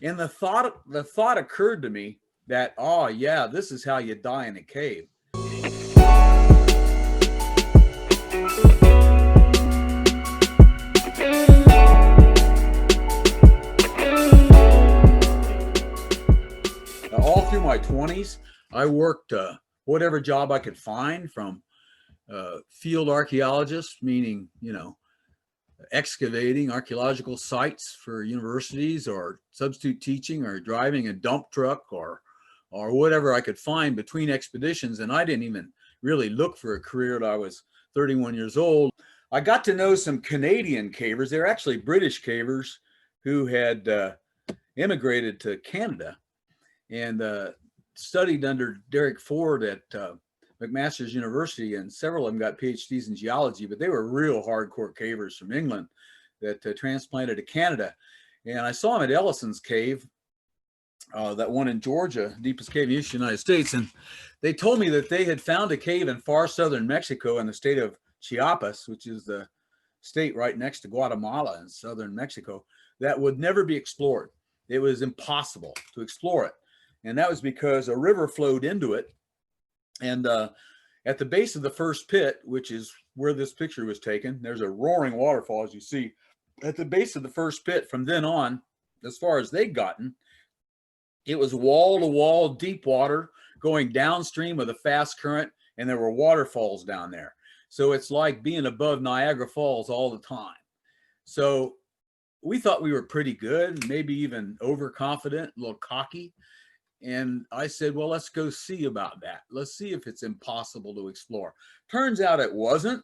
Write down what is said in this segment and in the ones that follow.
And the thought occurred to me that, oh yeah, this is how you die in a cave. All through my 20s, I worked whatever job I could find, from field archaeologist, meaning, excavating archaeological sites for universities, or substitute teaching, or driving a dump truck, or whatever I could find between expeditions. And I didn't even really look for a career till I was 31 years old. I got to know some Canadian cavers. They're actually British cavers who had immigrated to Canada and studied under Derek Ford at McMaster's University, and several of them got PhDs in geology, but they were real hardcore cavers from England that transplanted to Canada. And I saw them at Ellison's Cave, that one in Georgia, deepest cave in the United States. And they told me that they had found a cave in far southern Mexico in the state of Chiapas, which is the state right next to Guatemala in southern Mexico, that would never be explored. It was impossible to explore it. And that was because a river flowed into it. And at the base of the first pit, which is where this picture was taken, there's a roaring waterfall, as you see. At the base of the first pit, from then on, as far as they'd gotten, it was wall to wall deep water going downstream with a fast current, and there were waterfalls down there. So it's like being above Niagara Falls all the time. So we thought we were pretty good, maybe even overconfident, a little cocky. And I said, well, let's go see about that. Let's see if it's impossible to explore. Turns out it wasn't,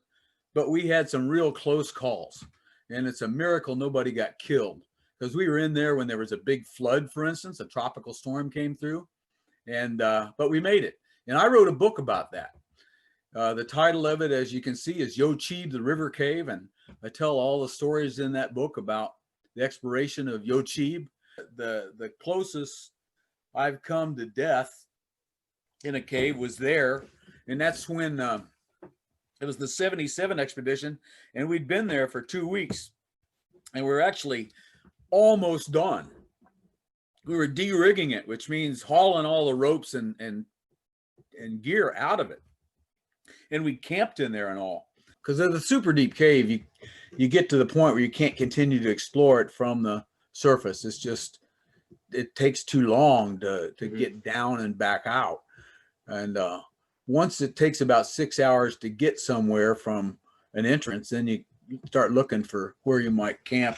but we had some real close calls. And it's a miracle nobody got killed, because we were in there when there was a big flood, for instance, a tropical storm came through. And but we made it. And I wrote a book about that. The title of it, as you can see, is Yo Chib, the River Cave. And I tell all the stories in that book about the exploration of Yo Chib. The closest I've come to death in a cave was there. And that's when it was the 77 expedition. And we'd been there for 2 weeks. And we were actually almost done. We were de-rigging it, which means hauling all the ropes and gear out of it. And we camped in there and all. Because of the super deep cave, you get to the point where you can't continue to explore it from the surface. It's just, it takes too long to get down and back out. And once it takes about 6 hours to get somewhere from an entrance, then you start looking for where you might camp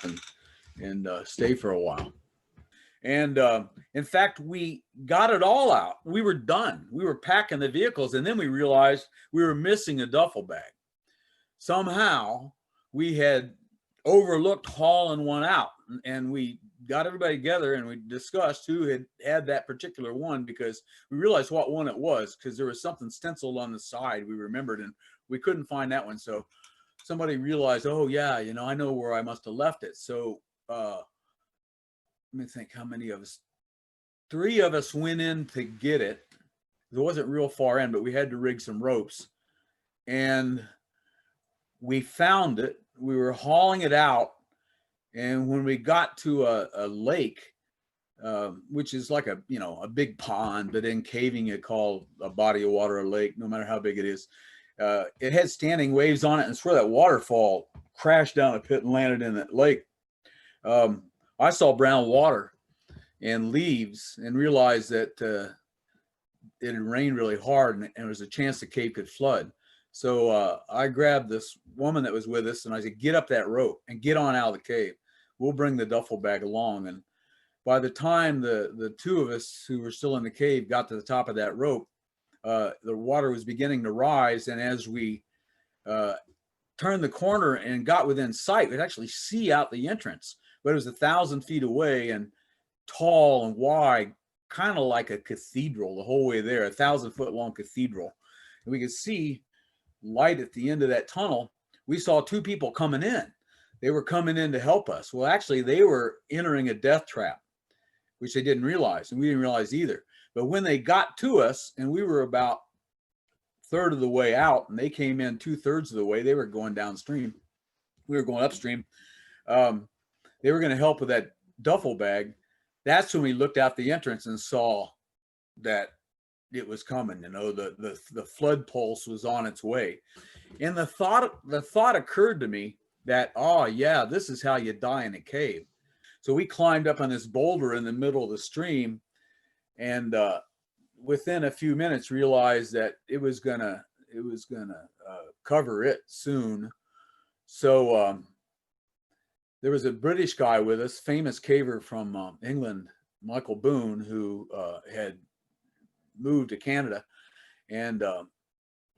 and stay for a while. And in fact, we got it all out. We were done. We were packing the vehicles, and then we realized we were missing a duffel bag. Somehow we had overlooked hauling one out, and we got everybody together and we discussed who had that particular one, because we realized what one it was, because there was something stenciled on the side we remembered, and we couldn't find that one. So somebody realized, oh yeah, I know where I must have left it. So let me think, how many of us? 3 of us went in to get it. It wasn't real far in, but we had to rig some ropes, and we found it. We were hauling it out, and when we got to a lake, which is like a big pond, but in caving it called a body of water, a lake, no matter how big it is, it had standing waves on it, and it's where that waterfall crashed down a pit and landed in that lake. I saw brown water and leaves and realized that it had rained really hard, and there was a chance the cave could flood. So I grabbed this woman that was with us, and I said, get up that rope and get on out of the cave. We'll bring the duffel bag along. And by the time the 2 of us who were still in the cave got to the top of that rope, the water was beginning to rise. And as we turned the corner and got within sight, we'd actually see out the entrance, but it was 1,000 feet away and tall and wide, kind of like a cathedral the whole way there, 1,000-foot long cathedral. And we could see light at the end of that tunnel. We saw 2 people coming in. They were coming in to help us. Well, actually, they were entering a death trap, which they didn't realize, and we didn't realize either. But when they got to us, and we were about 1/3 of the way out, and they came in 2/3 of the way, they were going downstream. We were going upstream. They were going to help with that duffel bag. that's when we looked out the entrance and saw that it was coming. You know, the flood pulse was on its way. And the thought occurred to me that, oh yeah, this is how you die in a cave. So we climbed up on this boulder in the middle of the stream, and within a few minutes realized that it was gonna cover it soon. So there was a British guy with us, famous caver from England, Michael Boone, who had moved to Canada, and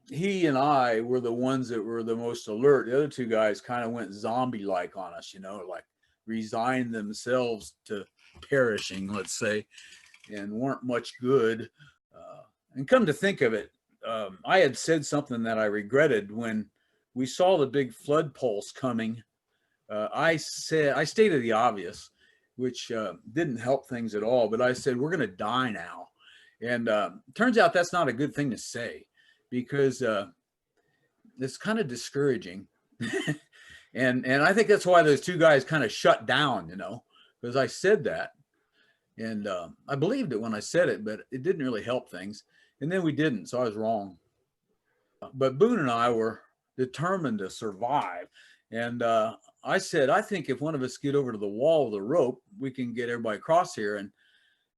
he and I were the ones that were the most alert. The other two guys kind of went zombie-like on us, you know, like resigned themselves to perishing, let's say, and weren't much good. And come to think of it, I had said something that I regretted when we saw the big flood pulse coming. I stated the obvious, which didn't help things at all, but I said, we're going to die now. And turns out that's not a good thing to say, because it's kind of discouraging. and I think that's why those two guys kind of shut down, you know, because I said that. And I believed it when I said it, but it didn't really help things. And then we didn't, so I was wrong. But Boone and I were determined to survive. And I said, I think if one of us get over to the wall with a rope, we can get everybody across here. And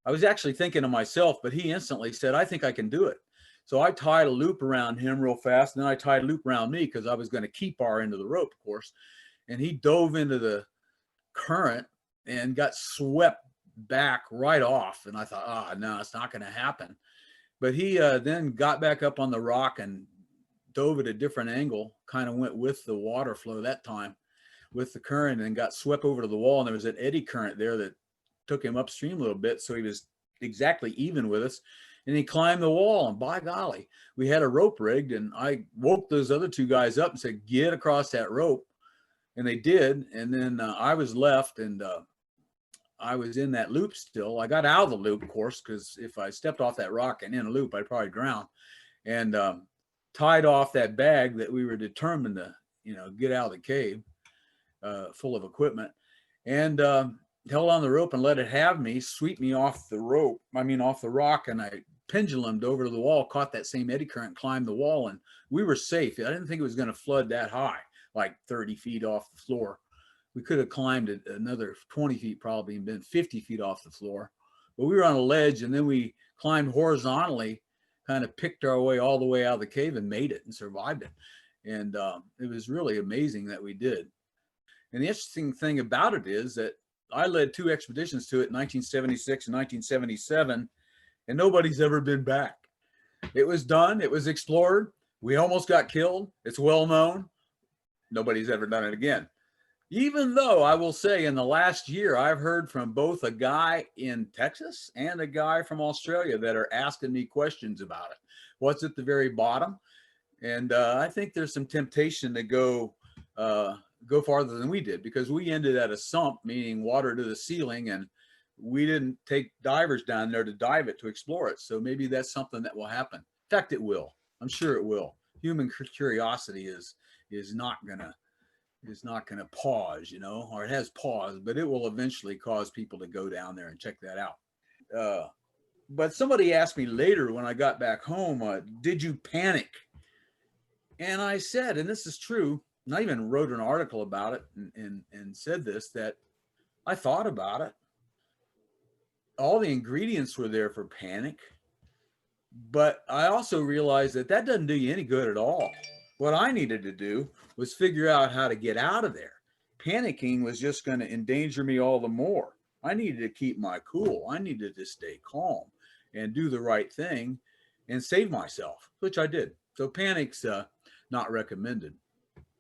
I was actually thinking to myself, but he instantly said, I think I can do it. So I tied a loop around him real fast, and then I tied a loop around me because I was going to keep our end of the rope, of course. And he dove into the current and got swept back right off. And I thought, oh, no, it's not going to happen. But he then got back up on the rock and dove at a different angle, kind of went with the water flow that time with the current, and got swept over to the wall. And there was an eddy current there that took him upstream a little bit. So he was exactly even with us. And he climbed the wall, and by golly, we had a rope rigged, and I woke those other two guys up and said, get across that rope. And they did. And then I was left, and I was in that loop still. I got out of the loop, of course, because if I stepped off that rock and in a loop, I'd probably drown. And tied off that bag that we were determined to, you know, get out of the cave full of equipment, and held on the rope and let it have me, sweep me off the rope, off the rock, and I pendulumed over to the wall, caught that same eddy current, climbed the wall, and we were safe. I didn't think it was going to flood that high, like 30 feet off the floor. We could have climbed another 20 feet probably and been 50 feet off the floor. But we were on a ledge, and then we climbed horizontally, kind of picked our way all the way out of the cave and made it and survived it. And it was really amazing that we did. And the interesting thing about it is that I led two expeditions to it in 1976 and 1977, and nobody's ever been back. It was done. It was explored. We almost got killed. It's well known. Nobody's ever done it again. Even though I will say in the last year, I've heard from both a guy in Texas and a guy from Australia that are asking me questions about it. What's at the very bottom? And I think there's some temptation to go farther than we did, because we ended at a sump, meaning water to the ceiling, and we didn't take divers down there to dive it, to explore it. So maybe that's something that will happen. In fact, it will. I'm sure it will. Human curiosity is not gonna pause, you know, or it has paused, but it will eventually cause people to go down there and check that out. But somebody asked me later when I got back home, did you panic? And I said, and this is true, and I even wrote an article about it and said this, that I thought about it. All the ingredients were there for panic, but I also realized that that doesn't do you any good at all. What I needed to do was figure out how to get out of there. Panicking was just going to endanger me all the more. I needed to keep my cool. I needed to stay calm and do the right thing and save myself, which I did. So panic's not recommended.